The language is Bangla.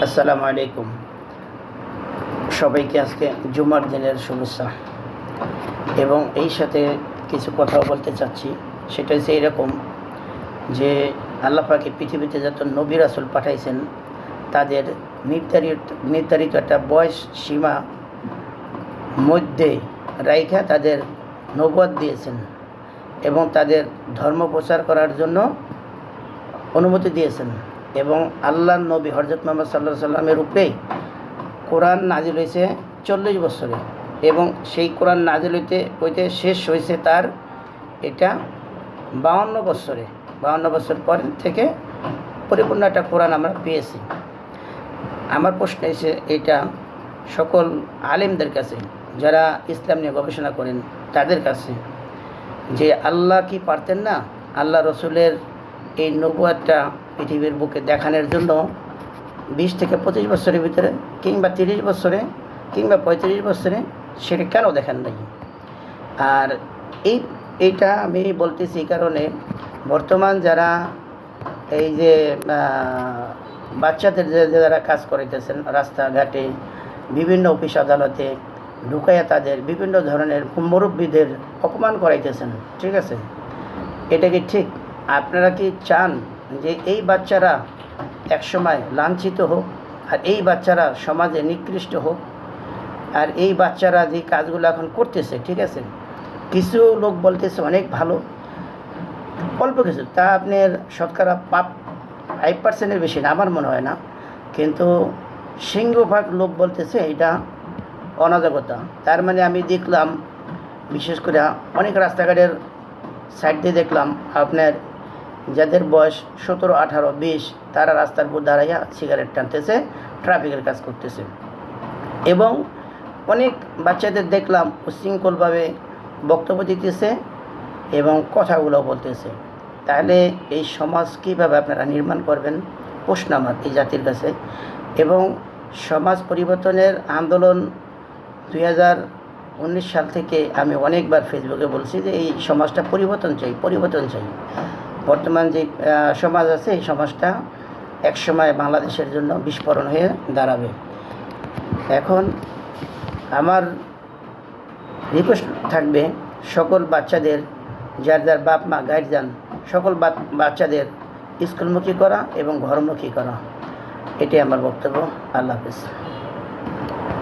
আসসালামু আলাইকুম। সবাইকে আজকে জুমার দিনের শুভেচ্ছা এবং এই সাথে কিছু কথাও বলতে চাচ্ছি। সেটা হচ্ছে এরকম যে আল্লাহ পাকে পৃথিবীতে যত নবী রাসূল পাঠাইছেন তাদের নির্ধারিত একটা বয়স সীমা মধ্যে রাইখা তাদের নবুয়ত দিয়েছেন এবং তাদের ধর্ম প্রচার করার জন্য অনুমতি দিয়েছেন। এবং আল্লাহর নবী হযরত মুহাম্মদ সাল্লাল্লাহু আলাইহি সাল্লামের উপরেই কোরআন নাজিল হয়েছে 40 বছরে এবং সেই কোরআন নাজিল হইতে শেষ হয়েছে তার এটা 52 বছরে। 52 বছর পর থেকে পরিপূর্ণ একটা কোরআন আমরা পেয়েছি। আমার প্রশ্ন এসে এটা সকল আলেমদের কাছে, যারা ইসলাম নিয়ে গবেষণা করেন তাদের কাছে, যে আল্লাহ কি পারতেন না আল্লাহ রসুলের এই নবুয়তটা পৃথিবীর বুকে দেখানোর জন্য 20 থেকে 25 বছরের ভিতরে কিংবা 30 বছরে কিংবা 35 বছরে সেটা কেন দেখান নাই? আর এইটা আমি বলতেছি এই কারণে, বর্তমান যারা এই যে বাচ্চাদের যারা কাজ করাইতেছেন রাস্তাঘাটে, বিভিন্ন অফিস আদালতে ঢুকাইয়া তাদের বিভিন্ন ধরনের মুরব্বীদের অপমান করাইতেছেন, ঠিক আছে? এটা কি ঠিক? আপনারা কি চান যে এই বাচ্চারা একসময় লাঞ্ছিত হোক, আর এই বাচ্চারা সমাজে নিকৃষ্ট হোক, আর এই বাচ্চারা যে কাজগুলো এখন করতেছে, ঠিক আছে, কিছু লোক বলতেছে অনেক ভালো, অল্প কিছু, তা আপনার শতকরা 5% বেশি না, আমার মনে হয় না, কিন্তু সিংহভাগ লোক বলতেছে এটা অনাজকতা। তার মানে আমি দেখলাম, বিশেষ করে অনেক রাস্তাঘাটের সাইড দিয়ে দেখলাম আপনার যাদের বয়স 17, 18, 20 তারা রাস্তার উপর দাঁড়াইয়া সিগারেট টানতেছে, ট্রাফিকের কাজ করতেছে। এবং অনেক বাচ্চাদের দেখলাম উশৃঙ্খলভাবে বক্তব্য দিতেছে এবং কথাগুলো বলতেছে। তাহলে এই সমাজ কীভাবে আপনারা নির্মাণ করবেন? প্রশ্ন আমার এই জাতির কাছে। এবং সমাজ পরিবর্তনের আন্দোলন 2019 সাল থেকে আমি অনেকবার ফেসবুকে বলছি যে এই সমাজটা পরিবর্তন চাই। বর্তমান যে সমাজ আছে এই সমাজটা একসময় বাংলাদেশের জন্য বিস্ফোরণ হয়ে দাঁড়াবে। এখন আমার রিকোয়েস্ট থাকবে সকল বাচ্চাদের, যার যার বাপ মা গার্জিয়ান, সকল বাচ্চাদের স্কুলমুখী করা এবং ঘরমুখী করা, এটাই আমার বক্তব্য। আল্লাহ হাফেজ।